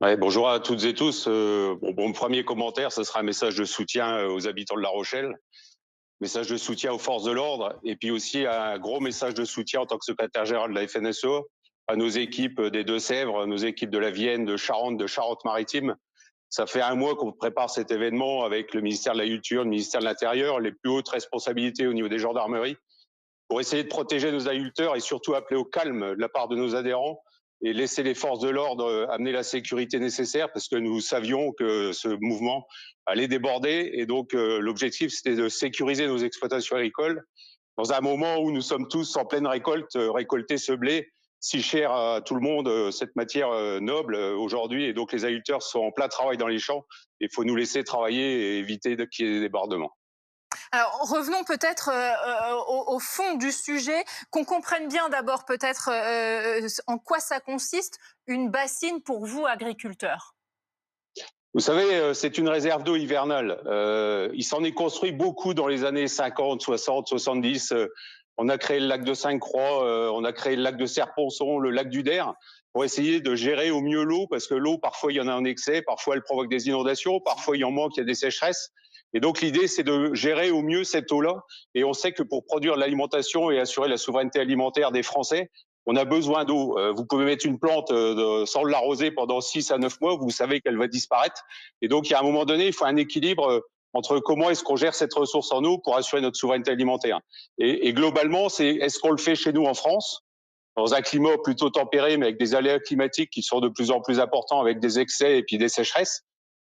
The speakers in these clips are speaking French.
Ouais, bonjour à toutes et tous. Mon premier commentaire, ce sera un message de soutien aux habitants de La Rochelle, message de soutien aux forces de l'ordre, et puis aussi un gros message de soutien en tant que secrétaire général de la FNSEA à nos équipes des Deux-Sèvres, nos équipes de la Vienne, de Charente, de Charente-Maritime. Ça fait un mois qu'on prépare cet événement avec le ministère de la Culture, le ministère de l'Intérieur, les plus hautes responsabilités au niveau des gendarmeries, pour essayer de protéger nos agriculteurs et surtout appeler au calme de la part de nos adhérents et laisser les forces de l'ordre amener la sécurité nécessaire parce que nous savions que ce mouvement allait déborder et donc l'objectif c'était de sécuriser nos exploitations agricoles dans un moment où nous sommes tous en pleine récolte, récolter ce blé si cher à tout le monde, cette matière noble aujourd'hui, et donc les agriculteurs sont en plein travail dans les champs. Il faut nous laisser travailler et éviter qu'il y ait des débordements. Alors revenons peut-être au fond du sujet, qu'on comprenne bien d'abord peut-être en quoi ça consiste, une bassine pour vous, agriculteurs. Vous savez, c'est une réserve d'eau hivernale. Il s'en est construit beaucoup dans les années 50, 60, 70. On a créé le lac de Sainte-Croix, on a créé le lac de Serponçon, le lac du Der, pour essayer de gérer au mieux l'eau, parce que l'eau, parfois, il y en a en excès, parfois, elle provoque des inondations, parfois, il en manque, il y a des sécheresses. Et donc, l'idée, c'est de gérer au mieux cette eau-là. Et on sait que pour produire l'alimentation et assurer la souveraineté alimentaire des Français, on a besoin d'eau. Vous pouvez mettre une plante sans l'arroser pendant 6 à 9 mois, vous savez qu'elle va disparaître. Et donc, il y a un moment donné, il faut un équilibre entre comment est-ce qu'on gère cette ressource en eau pour assurer notre souveraineté alimentaire. Et globalement, c'est est-ce qu'on le fait chez nous en France, dans un climat plutôt tempéré, mais avec des aléas climatiques qui sont de plus en plus importants, avec des excès et puis des sécheresses,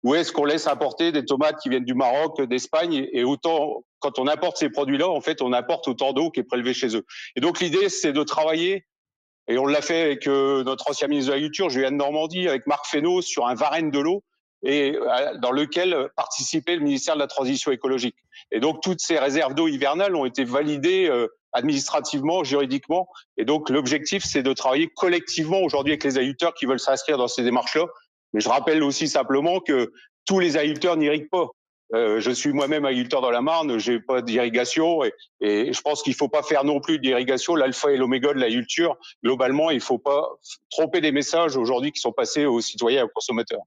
ou est-ce qu'on laisse importer des tomates qui viennent du Maroc, d'Espagne, et autant, quand on importe ces produits-là, en fait, on importe autant d'eau qui est prélevée chez eux. Et donc, l'idée, c'est de travailler, et on l'a fait avec notre ancien ministre de l'Agriculture, Julien de Normandie, avec Marc Fesneau, sur un Varenne de l'eau, et dans lequel participait le ministère de la Transition écologique. Et donc toutes ces réserves d'eau hivernales ont été validées administrativement, juridiquement. Et donc l'objectif, c'est de travailler collectivement aujourd'hui avec les agriculteurs qui veulent s'inscrire dans ces démarches-là. Mais je rappelle aussi simplement que tous les agriculteurs n'irriguent pas. Je suis moi-même agriculteur dans la Marne, j'ai pas d'irrigation, et je pense qu'il faut pas faire non plus d'irrigation l'alpha et l'oméga de l'agriculture. Globalement, il faut pas tromper des messages aujourd'hui qui sont passés aux citoyens et aux consommateurs.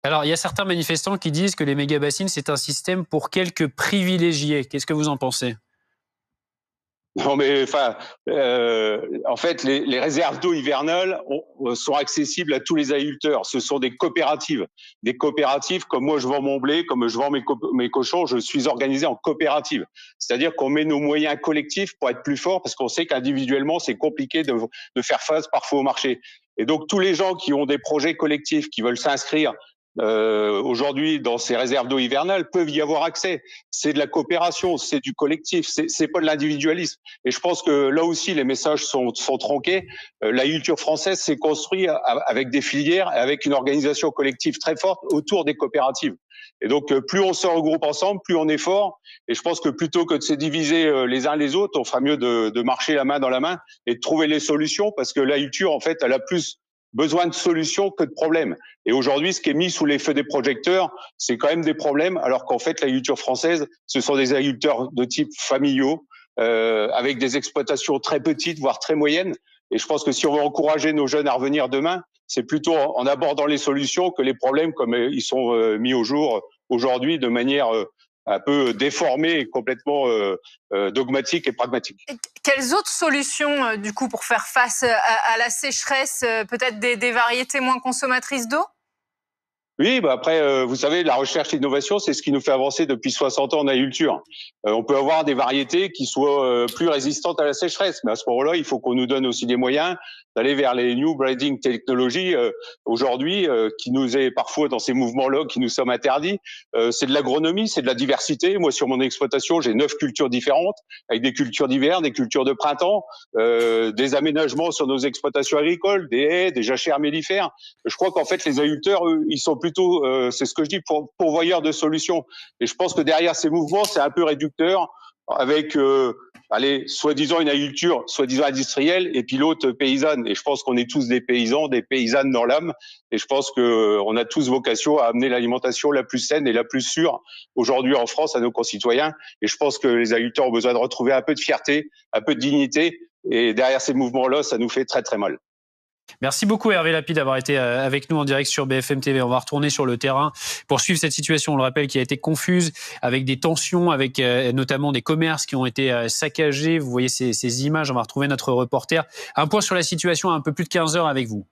Alors, il y a certains manifestants qui disent que les méga-bassines, c'est un système pour quelques privilégiés. Qu'est-ce que vous en pensez? Non, mais enfin, en fait, les réserves d'eau hivernales sont accessibles à tous les agriculteurs. Ce sont des coopératives. Des coopératives, comme moi je vends mon blé, comme je vends mes cochons, je suis organisé en coopérative. C'est-à-dire qu'on met nos moyens collectifs pour être plus forts, parce qu'on sait qu'individuellement, c'est compliqué de faire face parfois au marché. Et donc, tous les gens qui ont des projets collectifs, qui veulent s'inscrire aujourd'hui dans ces réserves d'eau hivernales, peuvent y avoir accès. C'est de la coopération, c'est du collectif, c'est pas de l'individualisme. Et je pense que là aussi, les messages sont tronqués. L'agriculture française s'est construite avec des filières, avec une organisation collective très forte autour des coopératives. Et donc, plus on se regroupe ensemble, plus on est fort. Et je pense que plutôt que de se diviser les uns les autres, on fera mieux de marcher la main dans la main et de trouver les solutions, parce que l'agriculture, en fait, elle a plus besoin de solutions que de problèmes. Et aujourd'hui, ce qui est mis sous les feux des projecteurs, c'est quand même des problèmes, alors qu'en fait, l'agriculture française, ce sont des agriculteurs de type familiaux, avec des exploitations très petites, voire très moyennes. Et je pense que si on veut encourager nos jeunes à revenir demain, c'est plutôt en abordant les solutions que les problèmes comme ils sont mis au jour aujourd'hui de manière un peu déformée et complètement dogmatique et pragmatique. Et quelles autres solutions, du coup, pour faire face à la sécheresse, peut-être des variétés moins consommatrices d'eau? Oui, bah après, vous savez, la recherche et l'innovation, c'est ce qui nous fait avancer depuis 60 ans en agriculture. On peut avoir des variétés qui soient plus résistantes à la sécheresse, mais à ce moment-là, il faut qu'on nous donne aussi des moyens d'aller vers les new breeding technologies aujourd'hui, qui nous est parfois dans ces mouvements-là qui nous sommes interdits. C'est de l'agronomie, c'est de la diversité. Moi, sur mon exploitation, j'ai 9 cultures différentes, avec des cultures d'hiver, des cultures de printemps, des aménagements sur nos exploitations agricoles, des haies, des jachères mellifères. Je crois qu'en fait, les agriculteurs, eux, ils sont plutôt, c'est ce que je dis, pourvoyeurs de solutions. Et je pense que derrière ces mouvements, c'est un peu réducteur, avec, allez, soi-disant une agriculture, soi-disant industrielle, et puis l'autre paysanne. Et je pense qu'on est tous des paysans, des paysannes dans l'âme. Et je pense qu'on a tous vocation à amener l'alimentation la plus saine et la plus sûre aujourd'hui en France à nos concitoyens. Et je pense que les agriculteurs ont besoin de retrouver un peu de fierté, un peu de dignité. Et derrière ces mouvements-là, ça nous fait très très mal. Merci beaucoup Hervé Lapide d'avoir été avec nous en direct sur BFM TV. On va retourner sur le terrain pour suivre cette situation, on le rappelle, qui a été confuse, avec des tensions, avec notamment des commerces qui ont été saccagés. Vous voyez ces images, on va retrouver notre reporter. Un point sur la situation à un peu plus de 15 heures avec vous.